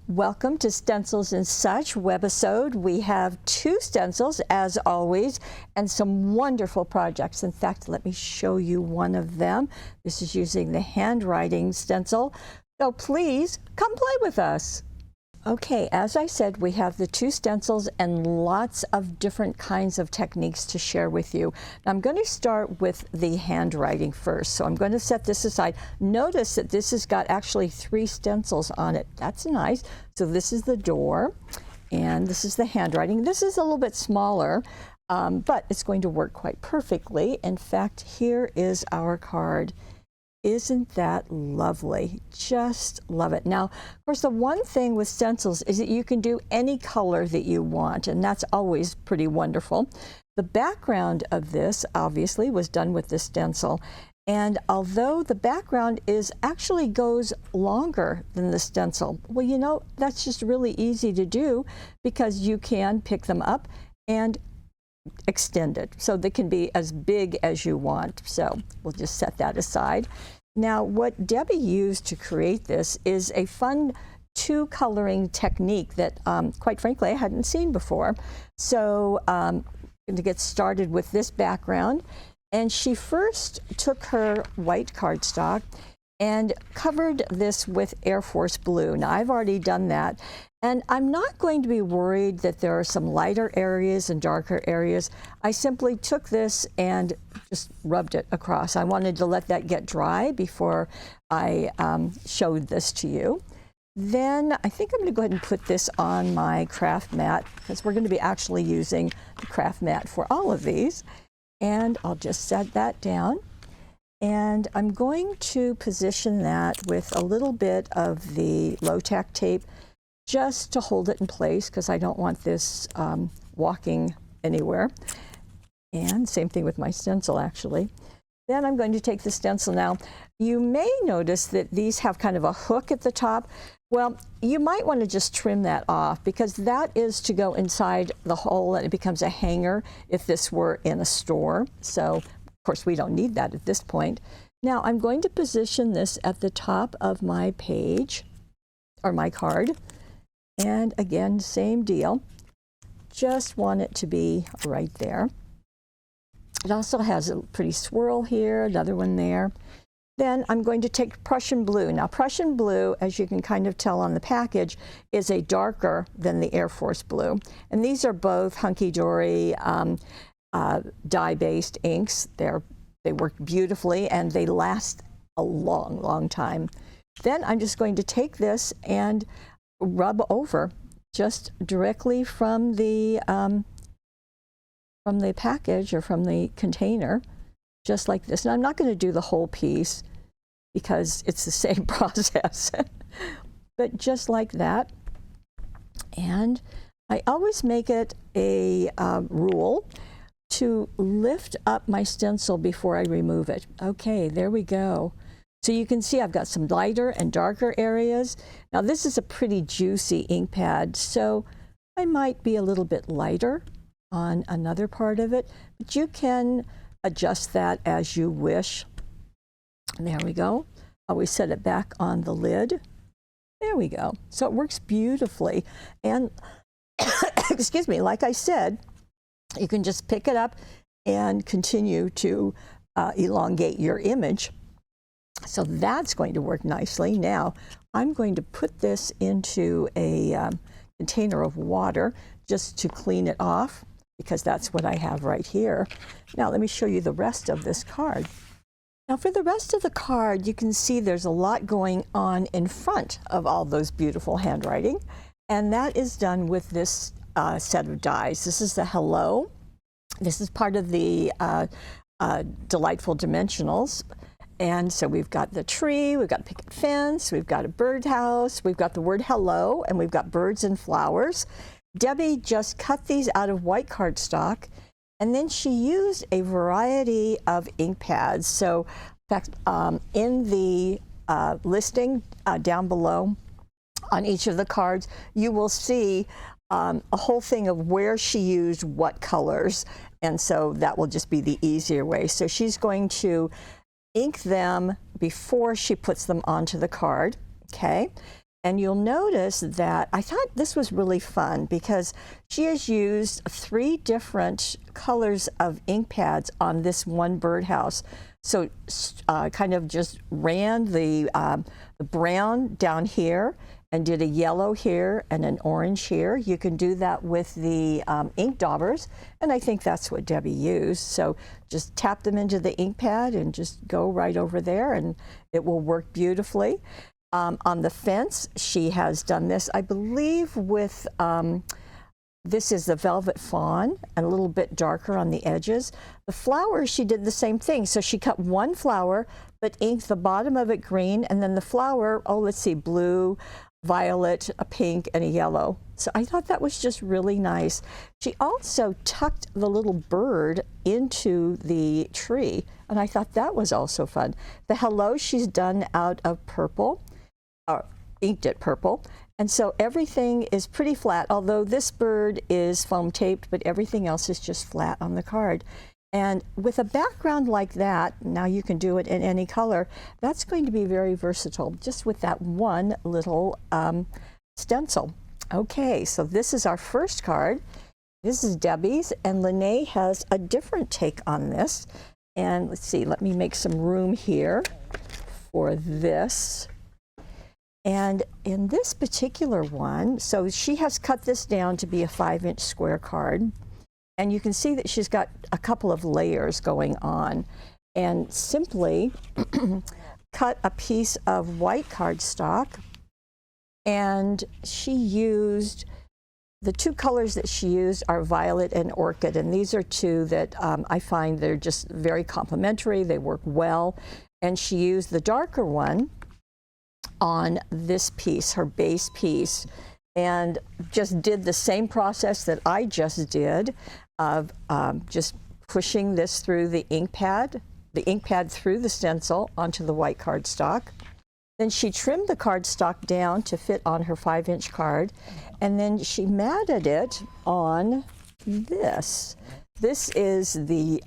Welcome to Stencils and Such webisode. We have two stencils as always and some wonderful projects. In fact, let me show you one of them. This is using the handwriting stencil. So please come play with us. Okay, as I said, we have the two stencils and lots of different kinds of techniques to share with you. Now, I'm going to start with the handwriting first. So I'm going to set this aside. Notice that this has got actually 3 stencils on it. That's nice. So this is the door, and this is the handwriting. This is a little bit smaller, but it's going to work quite perfectly. In fact, here is our card. Isn't that lovely? Just love it. Now, of course, the one thing with stencils is that you can do any color that you want, and that's always pretty wonderful. The background of this, obviously, was done with this stencil, and although the background actually goes longer than the stencil, well, you know, that's just really easy to do because you can pick them up and extend it so they can be as big as you want. So we'll just set that aside. Now, what Debbie used to create this is a fun 2-coloring technique that, quite frankly, I hadn't seen before. So I'm going to get started with this background. And she first took her white cardstock and covered this with Air Force blue. Now, I've already done that. And I'm not going to be worried that there are some lighter areas and darker areas. I simply took this and just rubbed it across. I wanted to let that get dry before I showed this to you. Then I think I'm going to go ahead and put this on my craft mat because we're going to be actually using the craft mat for all of these. And I'll just set that down. And I'm going to position that with a little bit of the low-tack tape just to hold it in place because I don't want this walking anywhere. And same thing with my stencil, actually. Then I'm going to take the stencil now. You may notice that these have kind of a hook at the top. Well, you might want to just trim that off because that is to go inside the hole and it becomes a hanger if this were in a store. So, of course, we don't need that at this point. Now, I'm going to position this at the top of my page or my card. And again, same deal. Just want it to be right there. It also has a pretty swirl here, another one there. Then I'm going to take Prussian blue. Now, Prussian blue, as you can kind of tell on the package, is a darker than the Air Force blue. And these are both hunky-dory dye-based inks. They work beautifully and they last a long, long time. Then I'm just going to take this and rub over just directly from the package or from the container, just like this. And I'm not going to do the whole piece because it's the same process, but just like that. And I always make it a rule to lift up my stencil before I remove it. Okay, there we go. So you can see I've got some lighter and darker areas. Now this is a pretty juicy ink pad, so I might be a little bit lighter on another part of it, but you can adjust that as you wish. There we go. Always set it back on the lid. There we go. So it works beautifully. And excuse me, like I said, you can just pick it up and continue to elongate your image. So that's going to work nicely. Now, I'm going to put this into a container of water just to clean it off because that's what I have right here. Now, let me show you the rest of this card. Now, for the rest of the card, you can see there's a lot going on in front of all those beautiful handwriting, and that is done with this set of dies. This is the Hello. This is part of the Delightful Dimensionals. And so we've got the tree, we've got a picket fence, we've got a birdhouse, we've got the word hello, and we've got birds and flowers. Debbie just cut these out of white cardstock, and then she used a variety of ink pads. So, in fact, in the listing down below on each of the cards, you will see a whole thing of where she used what colors, and so that will just be the easier way. So she's going to ink them before she puts them onto the card, okay? And you'll notice that I thought this was really fun because she has used 3 different colors of ink pads on this one birdhouse. So kind of just ran the brown down here and did a yellow here and an orange here. You can do that with the ink daubers, and I think that's what Debbie used. So just tap them into the ink pad and just go right over there, and it will work beautifully. On the fence, she has done this, I believe, with this is the Velvet Fawn, and a little bit darker on the edges. The flowers, she did the same thing. So she cut one flower, but inked the bottom of it green, and then the flower, oh, let's see, blue, violet, a pink, and a yellow. So I thought that was just really nice. She also tucked the little bird into the tree, and I thought that was also fun. The hello she's done out of purple, inked it purple. And so everything is pretty flat, although this bird is foam taped, but everything else is just flat on the card. And with a background like that, now you can do it in any color, that's going to be very versatile, just with that one little stencil. Okay, so this is our first card. This is Debbie's, and Lene has a different take on this. And let's see, let me make some room here for this. And in this particular one, so she has cut this down to be a 5-inch square card. And you can see that she's got a couple of layers going on. And simply cut a piece of white cardstock. And she used, the 2 colors that she used are violet and orchid. And these are 2 that I find they're just very complementary. They work well. And she used the darker one on this piece, her base piece, and just did the same process that I just did of just pushing this through the ink pad through the stencil onto the white cardstock. Then she trimmed the cardstock down to fit on her 5-inch card, and then she matted it on this. This is the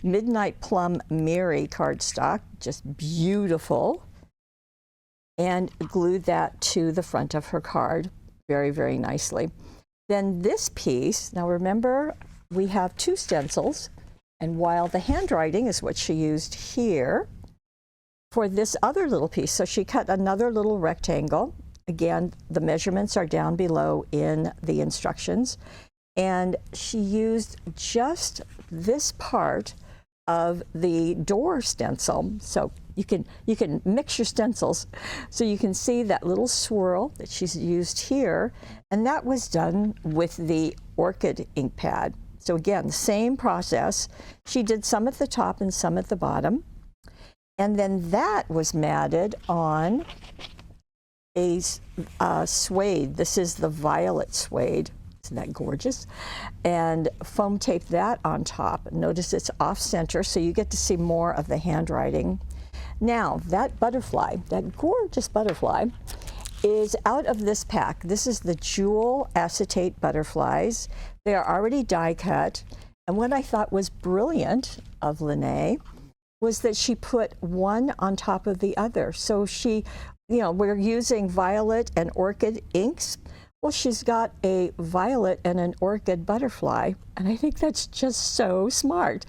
Midnight Plum Mary cardstock, just beautiful, and glued that to the front of her card very, very nicely. Then this piece, now remember, we have 2 stencils, and while the handwriting is what she used here for this other little piece, so she cut another little rectangle. Again, the measurements are down below in the instructions, and she used just this part of the door stencil. So you can mix your stencils. So you can see that little swirl that she's used here, and that was done with the orchid ink pad. So again, same process. She did some at the top and some at the bottom. And then that was matted on a suede. This is the violet suede. Isn't that gorgeous? And foam taped that on top. Notice it's off center, so you get to see more of the handwriting. Now, that butterfly, that gorgeous butterfly, is out of this pack. This is the Jewel acetate butterflies. They are already die cut. And what I thought was brilliant of Lene was that she put one on top of the other. So she, we're using violet and orchid inks. Well, she's got a violet and an orchid butterfly, and I think that's just so smart.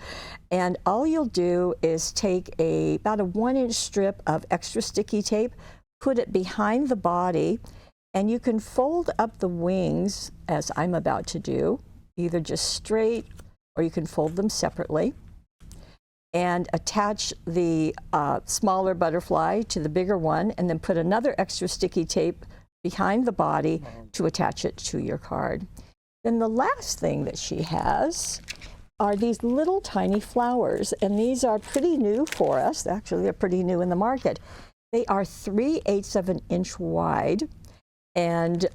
And all you'll do is take about a 1-inch strip of extra sticky tape, put it behind the body, and you can fold up the wings, as I'm about to do, either just straight, or you can fold them separately, and attach the smaller butterfly to the bigger one, and then put another extra sticky tape behind the body to attach it to your card. Then the last thing that she has are these little tiny flowers, and these are pretty new for us. Actually, they're pretty new in the market. They are 3/8 of an inch wide, and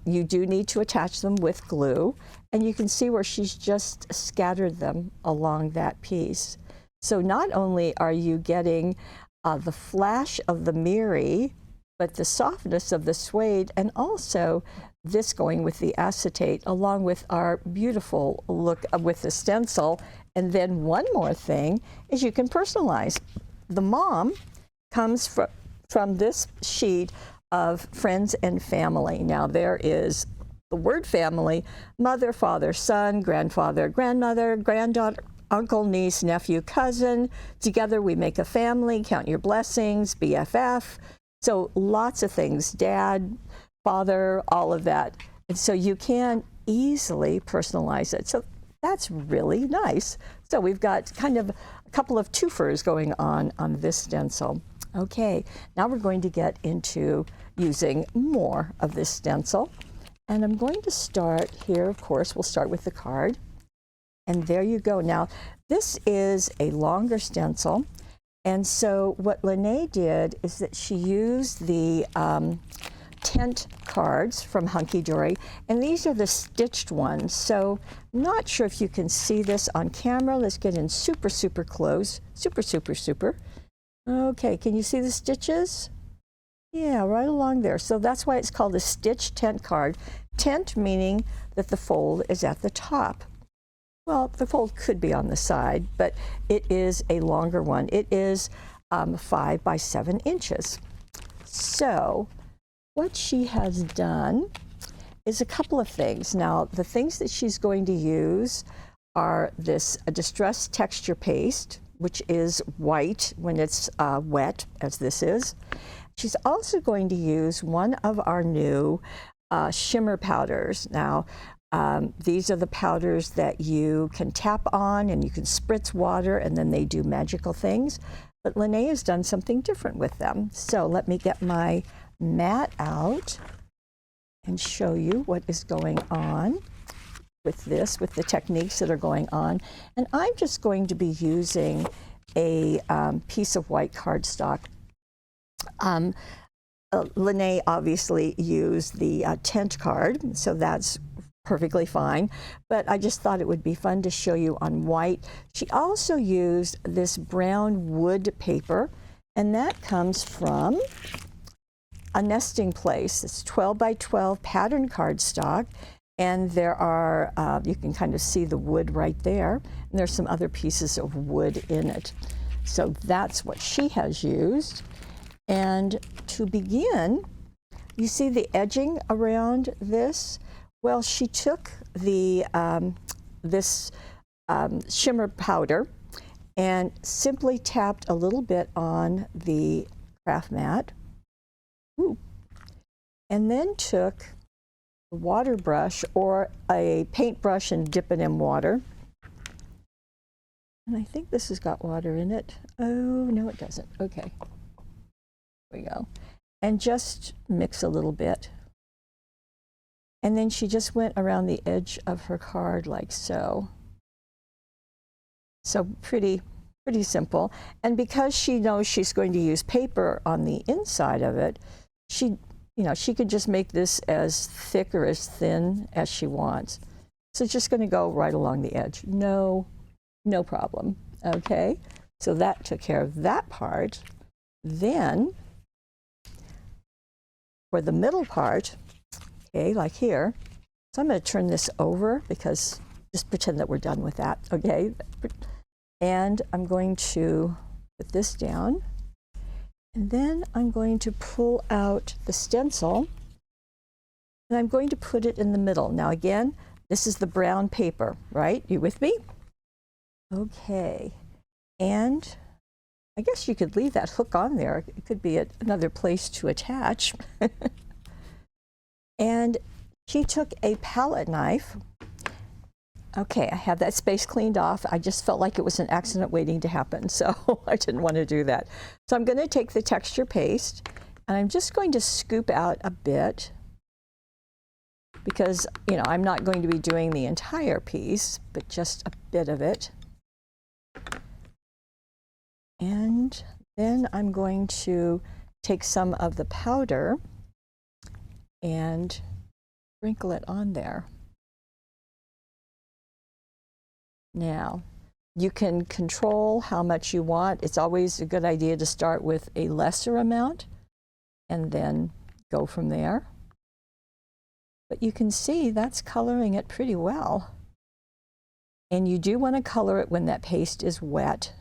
you do need to attach them with glue, and you can see where she's just scattered them along that piece. So not only are you getting the flash of the Miri, but the softness of the suede, and also this going with the acetate, along with our beautiful look with the stencil. And then one more thing is you can personalize. The mom comes from this sheet of friends and family. Now there is the word family: mother, father, son, grandfather, grandmother, granddaughter, uncle, niece, nephew, cousin. Together we make a family. Count your blessings, BFF. So lots of things, dad, father, all of that. And so you can easily personalize it. So that's really nice. So we've got kind of a couple of twofers going on this stencil. Okay, now we're going to get into using more of this stencil. And I'm going to start here, of course, we'll start with the card. And there you go. Now, this is a longer stencil. And so what Lene did is that she used the tent cards from Hunky Dory, and these are the stitched ones. So I'm not sure if you can see this on camera. Let's get in super, super close. Super, super, super. Okay, can you see the stitches? Yeah, right along there. So that's why it's called a stitched tent card. Tent meaning that the fold is at the top. Well, the fold could be on the side, but it is a longer one. It is 5 by 7 inches. So what she has done is a couple of things. Now, the things that she's going to use are this distressed texture paste, which is white when it's wet, as this is. She's also going to use one of our new shimmer powders. Now, these are the powders that you can tap on and you can spritz water and then they do magical things. But Lene has done something different with them. So let me get my mat out and show you what is going on with this, with the techniques that are going on. And I'm just going to be using a piece of white cardstock. Lene obviously used the tent card, so that's perfectly fine, but I just thought it would be fun to show you on white. She also used this brown wood paper, and that comes from a nesting place. It's 12 by 12 pattern cardstock, and there are, you can kind of see the wood right there, and there's some other pieces of wood in it. So that's what she has used. And to begin, you see the edging around this? Well, she took the this shimmer powder and simply tapped a little bit on the craft mat. Ooh. And then took a water brush or a paintbrush and dip it in water. And I think this has got water in it. Oh, no, it doesn't. Okay. There we go. And just mix a little bit. And then she just went around the edge of her card like so. So pretty simple. And because she knows she's going to use paper on the inside of it, she could just make this as thick or as thin as she wants. So it's just going to go right along the edge. No problem. Okay, so that took care of that part. Then for the middle part, okay, like here. So I'm going to turn this over because just pretend that we're done with that, okay? And I'm going to put this down. And then I'm going to pull out the stencil and I'm going to put it in the middle. Now again, this is the brown paper, right? You with me? Okay. And I guess you could leave that hook on there. It could be another place to attach. And she took a palette knife. Okay, I have that space cleaned off. I just felt like it was an accident waiting to happen, so I didn't want to do that. So I'm going to take the texture paste, and I'm just going to scoop out a bit because, I'm not going to be doing the entire piece, but just a bit of it. And then I'm going to take some of the powder and sprinkle it on there. Now, you can control how much you want. It's always a good idea to start with a lesser amount and then go from there. But you can see that's coloring it pretty well. And you do want to color it when that paste is wet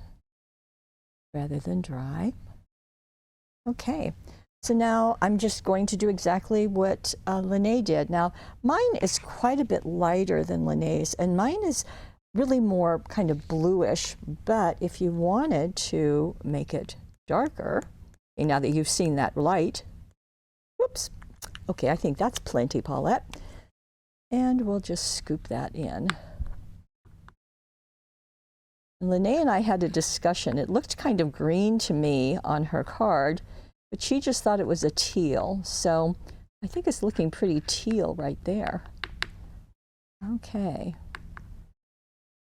rather than dry. Okay, So now I'm just going to do exactly what Lene did. Now mine is quite a bit lighter than Lene's, and mine is really more kind of bluish, but if you wanted to make it darker, okay, now that you've seen that light, whoops, okay, I think that's plenty, Paulette. And we'll just scoop that in. And Lene and I had a discussion. It looked kind of green to me on her card, but she just thought it was a teal. So I think it's looking pretty teal right there. Okay.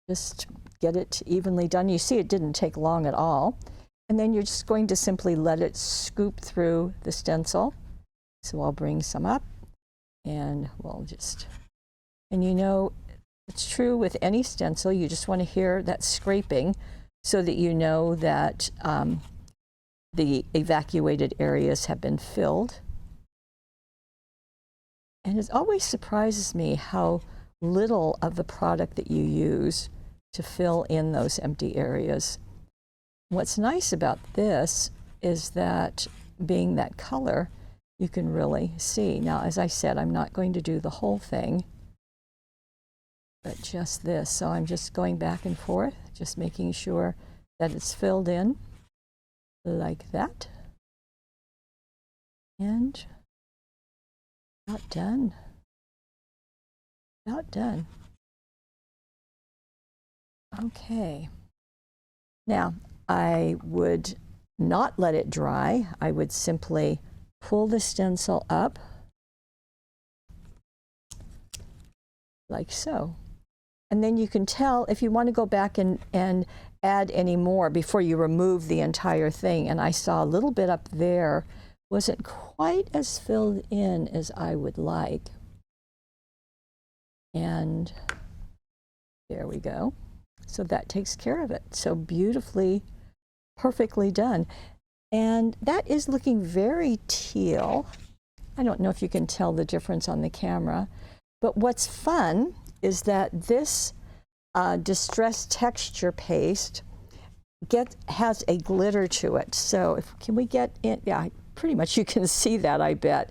Just get it evenly done. You see it didn't take long at all. And then you're just going to simply let it scoop through the stencil. So I'll bring some up and we'll just, and you know, it's true with any stencil, you just want to hear that scraping so that you know that the evacuated areas have been filled. And it always surprises me how little of the product that you use to fill in those empty areas. What's nice about this is that being that color, you can really see. Now, as I said, I'm not going to do the whole thing, but just this. So I'm just going back and forth, just making sure that it's filled in like that. And about done. About done. Okay. Now, I would not let it dry. I would simply pull the stencil up like so. And then you can tell if you want to go back and add any more before you remove the entire thing. And I saw a little bit up there wasn't quite as filled in as I would like. And there we go. So that takes care of it. So beautifully, perfectly done. And that is looking very teal. I don't know if you can tell the difference on the camera, but what's fun is that this distressed texture paste has a glitter to it. So can we get in? Yeah, pretty much you can see that, I bet.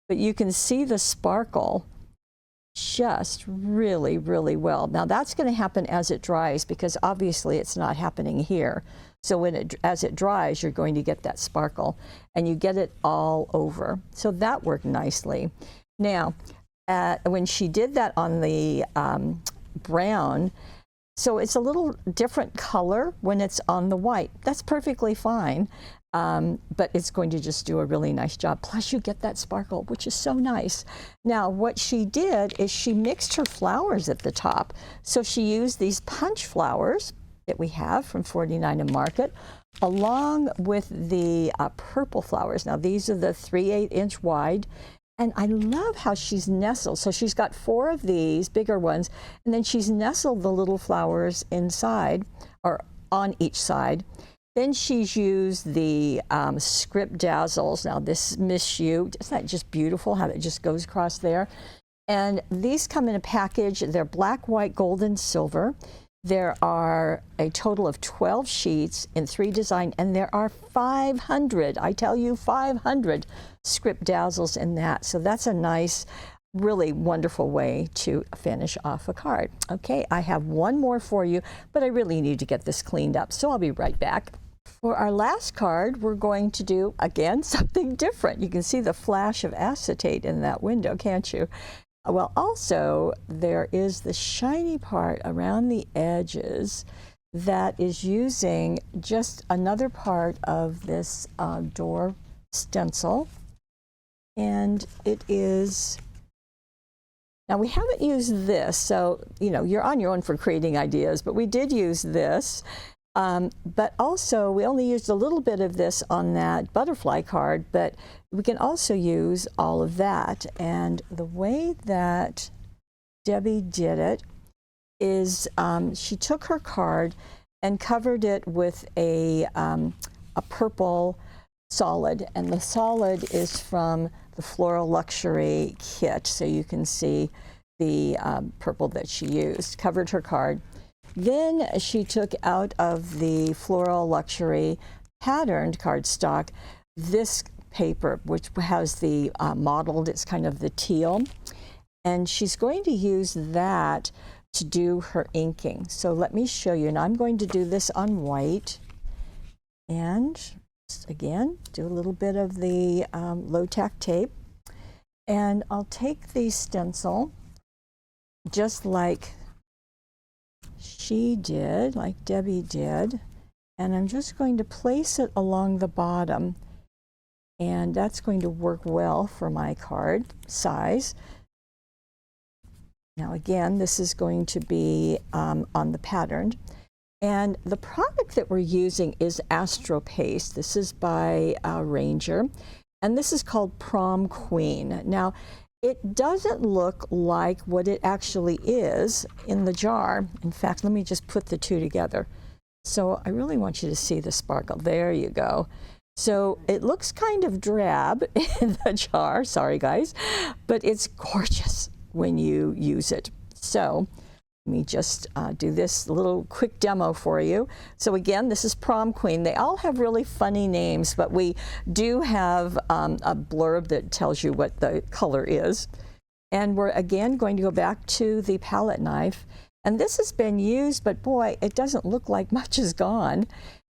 But you can see the sparkle just really, really well. Now that's going to happen as it dries because obviously it's not happening here. So as it dries, you're going to get that sparkle and you get it all over. So that worked nicely. Now, when she did that on the brown, so it's a little different color when it's on the white. That's perfectly fine, but it's going to just do a really nice job. Plus you get that sparkle, which is so nice. Now what she did is she mixed her flowers at the top. So she used these punch flowers that we have from 49 and Market, along with the purple flowers. Now these are the 3/8 inch wide. And I love how she's nestled. So she's got 4 of these bigger ones, and then she's nestled the little flowers inside or on each side. Then she's used the script dazzles. Now this Miss You, isn't that just beautiful how it just goes across there? And these come in a package. They're black, white, gold, and silver. There are a total of 12 sheets in 3 designs, and there are 500, I tell you, 500 script dazzles in that. So that's a nice, really wonderful way to finish off a card. Okay, I have one more for you, but I really need to get this cleaned up, so I'll be right back. For our last card, we're going to do, again, something different. You can see the flash of acetate in that window, can't you? Well, also, there is the shiny part around the edges that is using just another part of this door stencil. And it is, now we haven't used this, so, you know, you're on your own for creating ideas, but we did use this. But also, we only used a little bit of this on that butterfly card, but we can also use all of that. And the way that Debbie did it is she took her card and covered it with a purple solid. And the solid is from the Floral Luxury kit. So you can see the purple that she used, covered her card. Then she took out of the Floral Luxury patterned cardstock this paper, which has the mottled, it's kind of the teal. And she's going to use that to do her inking. So let me show you. And I'm going to do this on white. And again, do a little bit of the low-tack tape. And I'll take the stencil, just like she did, like Debbie did. And I'm just going to place it along the bottom. And that's going to work well for my card size. Now again, this is going to be on the pattern. And the product that we're using is Astro Paste. This is by Ranger. And this is called Prom Queen. Now, it doesn't look like what it actually is in the jar. In fact, let me just put the two together. So I really want you to see the sparkle. There you go. So it looks kind of drab in the jar, sorry guys, but it's gorgeous when you use it. So let me just do this little quick demo for you. So again, this is Prom Queen. They all have really funny names, but we do have a blurb that tells you what the color is. And we're again going to go back to the palette knife. And this has been used, but boy, it doesn't look like much is gone.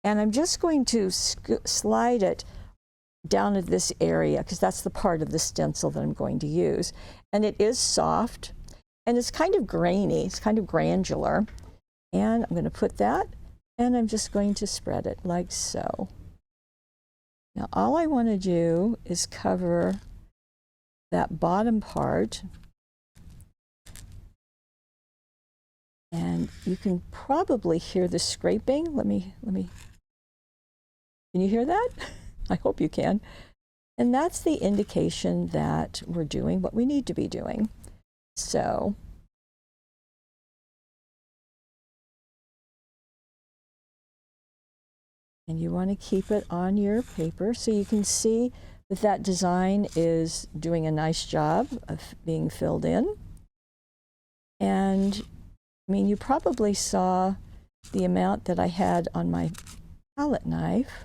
And I'm just going to slide it down at this area because that's the part of the stencil that I'm going to use. And it is soft and it's kind of grainy, it's kind of granular. And I'm going to put that and I'm just going to spread it like so. Now all I want to do is cover that bottom part. And you can probably hear the scraping. Let me. Can you hear that? I hope you can. And that's the indication that we're doing what we need to be doing. So, and you want to keep it on your paper so you can see that that design is doing a nice job of being filled in. And I mean, you probably saw the amount that I had on my palette knife.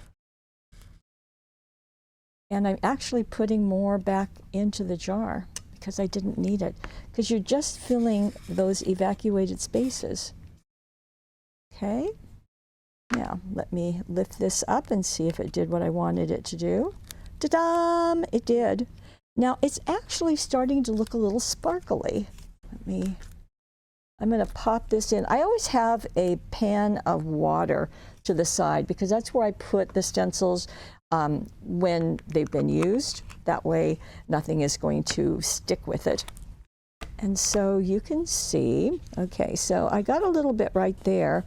And I'm actually putting more back into the jar because I didn't need it. Because you're just filling those evacuated spaces. Okay? Now, let me lift this up and see if it did what I wanted it to do. Ta-da! It did. Now, it's actually starting to look a little sparkly. I'm going to pop this in. I always have a pan of water to the side because that's where I put the stencils when they've been used. That way nothing is going to stick with it. And so you can see, okay, so I got a little bit right there.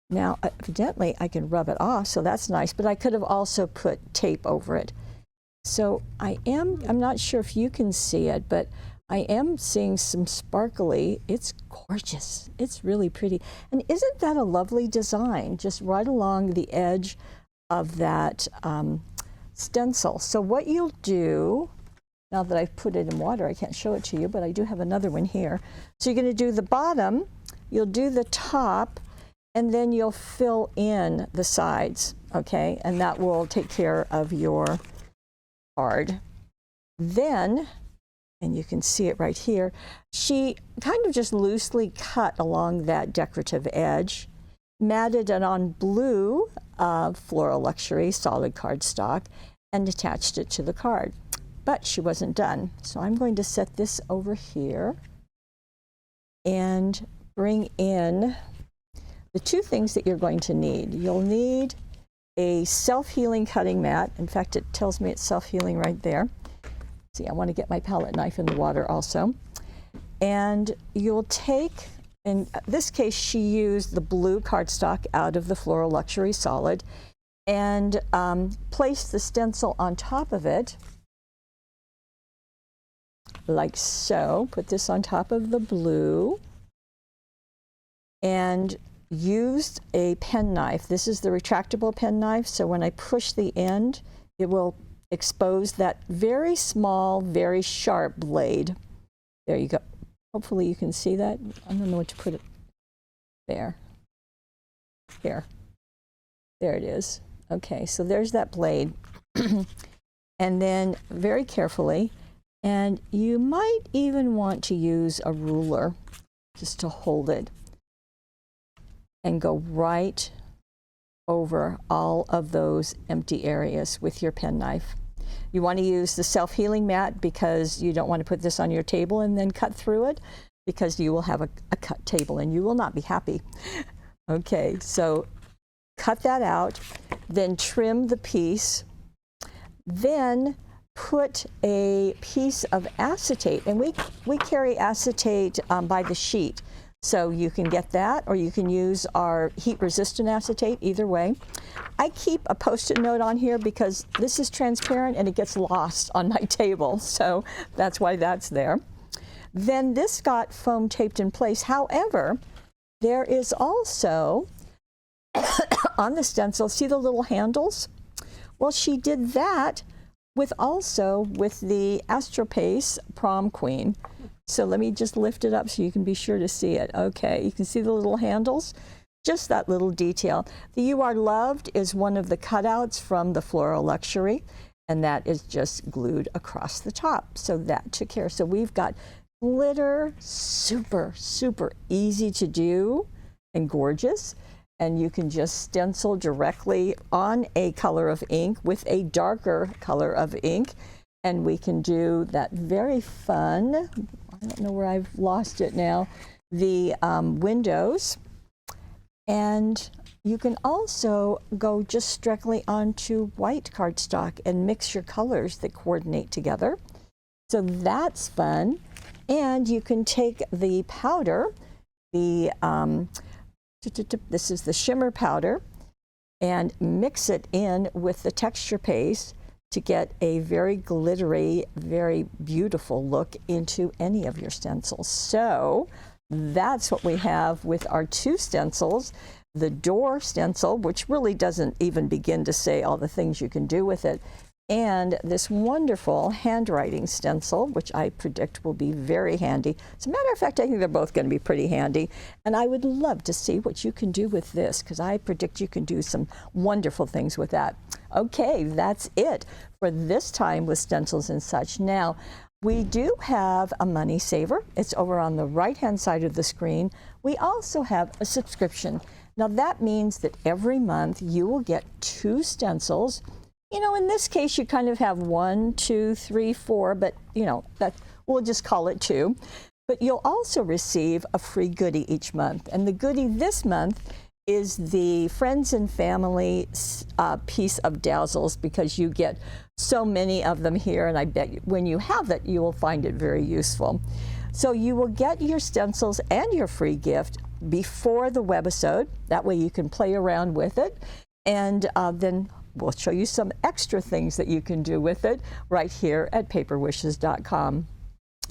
Now, evidently I can rub it off, so that's nice, but I could have also put tape over it. So I'm not sure if you can see it, but I am seeing some sparkly. It's gorgeous. It's really pretty. And isn't that a lovely design? Just right along the edge of that stencil. So what you'll do, now that I've put it in water, I can't show it to you, but I do have another one here. So you're going to do the bottom, you'll do the top, and then you'll fill in the sides, okay? And that will take care of your card. Then, and you can see it right here, she kind of just loosely cut along that decorative edge, matted it on blue Floral Luxury solid cardstock, and attached it to the card. But she wasn't done. So I'm going to set this over here and bring in the two things that you're going to need. You'll need a self-healing cutting mat. In fact, it tells me it's self-healing right there. See, I want to get my palette knife in the water also. And you'll take, in this case, she used the blue cardstock out of the Floral Luxury Solid and place the stencil on top of it, like so. Put this on top of the blue and used a pen knife. This is the retractable pen knife, so when I push the end, it will expose that very small, very sharp blade. There you go. Hopefully you can see that. I don't know what to put it there. Here. There it is. Okay, so there's that blade. and then very carefully, and you might even want to use a ruler just to hold it, and go right over all of those empty areas with your penknife. You want to use the self-healing mat because you don't want to put this on your table and then cut through it, because you will have a cut table and you will not be happy. Okay, so cut that out, then trim the piece, then put a piece of acetate, and we carry acetate by the sheet. So you can get that, or you can use our heat-resistant acetate, either way. I keep a Post-it note on here because this is transparent and it gets lost on my table, so that's why that's there. Then this got foam taped in place. However, there is also, on the stencil, see the little handles? Well, she did that with the Astropace Prom Queen. So let me just lift it up so you can be sure to see it. Okay, you can see the little handles, just that little detail. The You Are Loved is one of the cutouts from the Floral Luxury, and that is just glued across the top. So that took care. So we've got glitter, super, super easy to do and gorgeous. And you can just stencil directly on a color of ink with a darker color of ink. And we can do that very fun, I don't know where I've lost it now, the windows. And you can also go just directly onto white cardstock and mix your colors that coordinate together. So that's fun. And you can take the powder, this is the shimmer powder, and mix it in with the texture paste to get a very glittery, very beautiful look into any of your stencils. So that's what we have with our two stencils. The door stencil, which really doesn't even begin to say all the things you can do with it, and this wonderful handwriting stencil, which I predict will be very handy. As a matter of fact, I think they're both going to be pretty handy. And I would love to see what you can do with this, because I predict you can do some wonderful things with that. Okay, that's it for this time with Stencils and Such. Now, we do have a money saver. It's over on the right-hand side of the screen. We also have a subscription. Now, that means that every month you will get 2 stencils. You know, in this case, you kind of have 1, 2, 3, 4, but you know, that we'll just call it 2. But you'll also receive a free goodie each month. And the goodie this month is the Friends and Family piece of Dazzles, because you get so many of them here, and I bet when you have it, you will find it very useful. So you will get your stencils and your free gift before the webisode. That way you can play around with it. And then we'll show you some extra things that you can do with it right here at paperwishes.com.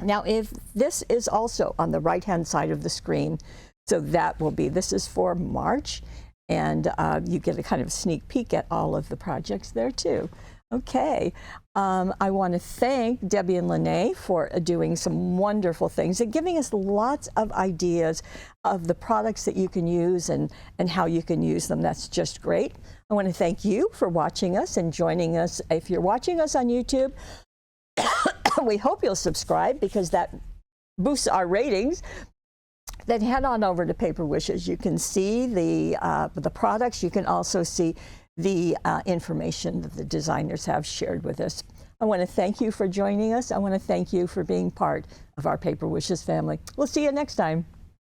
Now, if this is also on the right-hand side of the screen, so that will be, this is for March, and you get a kind of sneak peek at all of the projects there too. Okay, I want to thank Debbie and Lene for doing some wonderful things and giving us lots of ideas of the products that you can use and how you can use them. That's just great. I want to thank you for watching us and joining us. If you're watching us on YouTube, we hope you'll subscribe, because that boosts our ratings. Then head on over to Paper Wishes. You can see the products. You can also see the information that the designers have shared with us. I want to thank you for joining us. I want to thank you for being part of our Paper Wishes family. We'll see you next time.